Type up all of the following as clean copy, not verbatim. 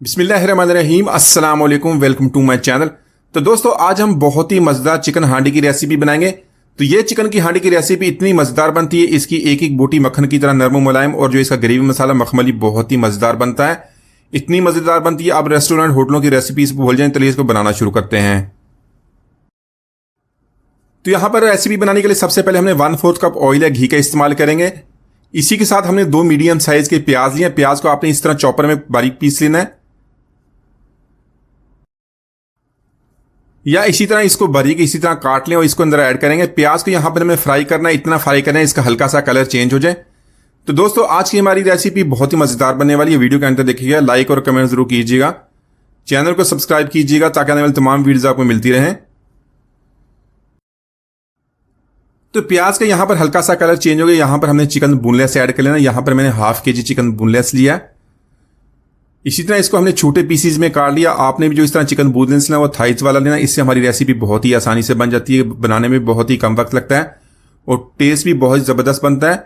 बिस्मिल्लाहिर्रहमानिर्रहीम, अस्सलाम वालेकुम, वेलकम टू माय चैनल। तो दोस्तों, आज हम बहुत ही मज़ेदार चिकन हांडी की रेसिपी बनाएंगे। तो ये चिकन की हांडी की रेसिपी इतनी मज़ेदार बनती है, इसकी एक एक बोटी मक्खन की तरह नरम मुलायम, और जो इसका ग्रेवी मसाला मखमली बहुत ही मज़ेदार बनता है। इतनी मज़ेदार बनती है आप रेस्टोरेंट होटलों की रेसिपीज भूल जाएं। चलिए इसको बनाना शुरू करते हैं। तो यहाँ पर रेसिपी बनाने के लिए सबसे पहले हमने 1/4 कप ऑयल या घी का इस्तेमाल करेंगे। इसी के साथ हमने 2 मीडियम साइज के प्याज लिए। प्याज को आपने इस तरह चॉपर में बारीक पीस लेना है, या इसी तरह इसको बारीक इसी तरह काट लें और इसको अंदर ऐड करेंगे। प्याज को यहां पर हमें फ्राई करना है, इतना फ्राई करना है इसका हल्का सा कलर चेंज हो जाए। तो दोस्तों, आज की हमारी रेसिपी बहुत ही मजेदार बनने वाली है। वीडियो के अंत तक देखिएगा, लाइक और कमेंट जरूर कीजिएगा, चैनल को सब्सक्राइब कीजिएगा ताकि आने वाली तमाम वीडियोस आपको मिलती रहें। तो प्याज का यहां पर हल्का सा कलर चेंज हो गया। यहां पर हमने चिकन बोनलेस ऐड कर लेना। यहां पर मैंने ½ kg चिकन बोनलेस लिया। इसी तरह इसको हमने छोटे पीसीज में काट लिया। आपने भी जो इस तरह चिकन बोनलेस लेना वो थाइस वाला लेना। इससे हमारी रेसिपी बहुत ही आसानी से बन जाती है, बनाने में बहुत ही कम वक्त लगता है और टेस्ट भी बहुत जबरदस्त बनता है।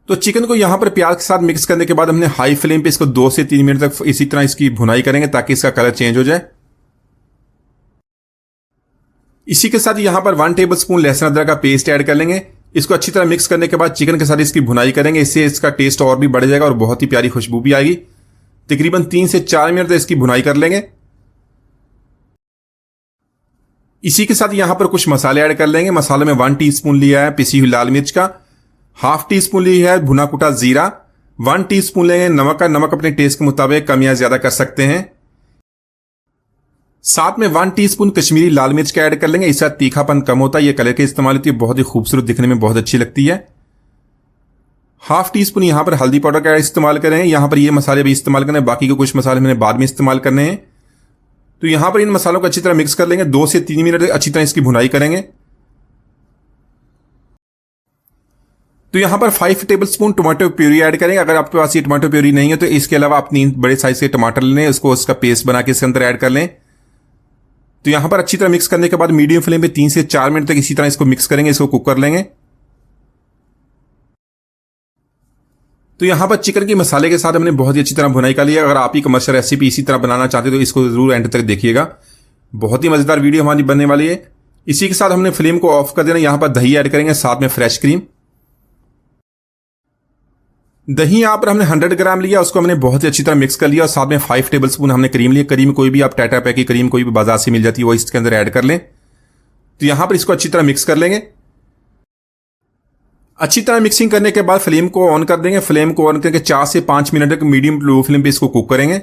तो चिकन को यहां पर प्याज के साथ मिक्स करने के बाद हमने हाई फ्लेम पे इसको 2 से 3 मिनट तक इसी तरह इसकी भुनाई करेंगे ताकि इसका कलर चेंज हो जाए। इसी के साथ यहां पर 1 टेबलस्पून लहसुन अदरक का पेस्ट ऐड कर लेंगे। इसको अच्छी तरह मिक्स करने के बाद चिकन के साथ इसकी भुनाई करेंगे। इससे इसका टेस्ट और भी बढ़ जाएगा और बहुत ही प्यारी खुशबू भी आएगी। तकरीबन 3 से 4 मिनट तक इसकी भुनाई कर लेंगे। इसी के साथ यहां पर कुछ मसाले ऐड कर लेंगे। मसाले में 1 टीस्पून लिया है पिसी हुई लाल मिर्च का, ½ टीस्पून लिया है भुना कुटा जीरा, 1 टीस्पून लेंगे नमक का। नमक अपने टेस्ट के मुताबिक कम या ज्यादा कर सकते हैं। साथ में 1 टीस्पून कश्मीरी लाल मिर्च का ऐड कर लेंगे। इससे तीखापन कम होता है, ये कलर के इस्तेमाल होती है, बहुत ही खूबसूरत दिखने में बहुत अच्छी लगती है। ½ टीस्पून यहां पर हल्दी पाउडर का इस्तेमाल करें। यहां पर ये मसाले भी इस्तेमाल करने हैं, बाकी के कुछ मसाले मैंने बाद में इस्तेमाल करने हैं। तो यहां पर इन मसालों को अच्छी तरह मिक्स कर लेंगे। 2 से 3 मिनट अच्छी तरह इसकी भुनाई करेंगे। तो यहां पर 5 टेबलस्पून टमाटो प्यूरी ऐड करेंगे। अगर आपके पास ये टमाटो प्यूरी नहीं है तो इसके अलावा आप 3 बड़े साइज के टमाटर लें, उसको उसका पेस्ट बना के इसके अंदर ऐड कर लें। तो यहां पर अच्छी तरह मिक्स करने के बाद मीडियम फ्लेम पे 3 से 4 मिनट तक इसी तरह इसको मिक्स करेंगे, इसको कुक कर लेंगे। तो यहां पर चिकन के मसाले के साथ हमने बहुत ही अच्छी तरह भुनाई कर लिया। अगर आप ही कमर्शियल रेसिपी इसी तरह बनाना चाहते हो तो इसको जरूर एंड तक देखिएगा, बहुत ही मजेदार वीडियो हमारी बनने वाली है। इसी के साथ हमने फ्लेम को ऑफ कर देना। यहां पर दही ऐड करेंगे, साथ में फ्रेश क्रीम। दही यहां पर हमने 100 ग्राम लिया, उसको हमने बहुत ही अच्छी तरह मिक्स कर लिया और साथ में 5 टेबलस्पून हमने क्रीम लिया। क्रीम कोई भी आप टाटा पैक की क्रीम कोई भी बाजार से मिल जाती है वो इसके अंदर ऐड कर लें। तो यहां पर इसको अच्छी तरह मिक्स कर लेंगे। अच्छी तरह मिक्सिंग करने के बाद फ्लेम को ऑन कर देंगे। फ्लेम को ऑन करके 4 से 5 मिनट तक मीडियम टू लो फ्लेम पे इसको कुक करेंगे।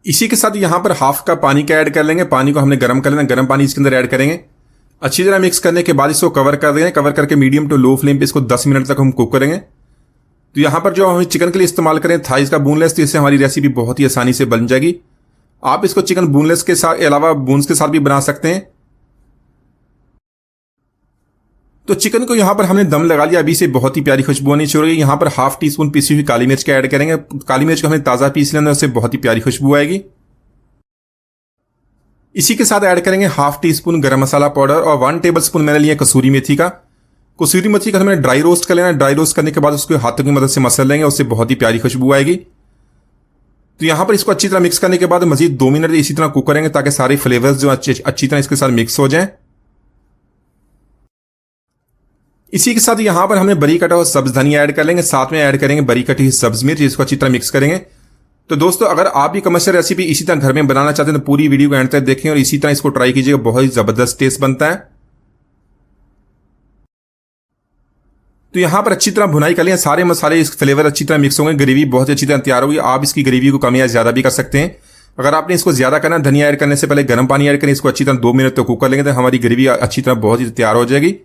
इसी के साथ यहां पर ½ कप पानी का ऐड कर लेंगे। पानी को हमने गर्म कर लेना, गर्म पानी इसके अंदर ऐड करेंगे। अच्छी तरह मिक्स करने के बाद इसको कवर कर देंगे। कवर करके मीडियम टू लो फ्लेम पे इसको 10 मिनट तक हम कुक करेंगे। तो यहां पर जो हम चिकन के लिए इस्तेमाल करें थाइस का बोनलेस, तो इससे हमारी रेसिपी बहुत ही आसानी से बन जाएगी। आप इसको चिकन बोनलेस के साथ अलावा बोन्स के साथ भी बना सकते हैं। तो चिकन को यहां पर हमने दम लगा लिया। अभी से बहुत ही प्यारी खुशबू आनी शुरू हो गई। यहां पर ½ टीस्पून पिसी हुई काली मिर्च का ऐड करेंगे। काली मिर्च को हमने ताजा पीस लेना, उससे बहुत ही प्यारी खुशबू आएगी। इसी के साथ ऐड करेंगे ½ टीस्पून गरम मसाला पाउडर और 1 टेबलस्पून मैंने लिया कसूरी मेथी का। कसूरी मेथी का हमें ड्राई रोस्ट कर लेना। ड्राई रोस्ट करने के बाद उसको हाथों की मदद से मसल लेंगे, उससे बहुत ही प्यारी खुशबू आएगी। तो यहां पर इसको अच्छी तरह मिक्स करने के बाद मजीद 2 मिनट इसी तरह कुक करेंगे ताकि सारे फ्लेवर्स जो अच्छी तरह इसके साथ मिक्स हो जाएं। इसी के साथ यहां पर हमने बरीक कटा हुआ सब्ज धनिया ऐड कर लेंगे, साथ में ऐड करेंगे बरीक कटी हुई सब्ज मिर्च, इसको अच्छी तरह मिक्स करेंगे। तो दोस्तों, अगर आप भी कमर्शियल रेसिपी इसी तरह घर में बनाना चाहते हैं तो पूरी वीडियो को एंड तक देखें और इसी तरह इसको ट्राई कीजिएगा, बहुत ही जबरदस्त टेस्ट बनता है। तो यहां पर अच्छी तरह भुनाई कर लिया, सारे मसाले इस फ्लेवर अच्छी तरह मिक्स होंगे, ग्रेवी बहुत अच्छी तरह तैयार होगी। आप इसकी ग्रेवी को कम या ज्यादा भी कर सकते हैं। अगर आपने इसको ज्यादा करना, धनिया ऐड करने से पहले गर्म पानी ऐड करें, इसको अच्छी तरह 2 मिनट तक कुक कर लेंगे तो हमारी ग्रेवी अच्छी तरह बहुत ही तैयार हो जाएगी।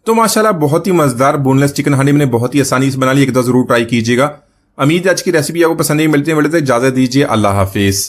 तो माशाल्लाह बहुत ही मजेदार बोनलेस चिकन हांडी मैंने बहुत ही आसानी से बना ली। एक दफा जरूर ट्राई कीजिएगा। उम्मीद है आज की रेसिपी आपको पसंद नहीं। मिलते हैं इजाजत दीजिए, अल्लाह हाफिज।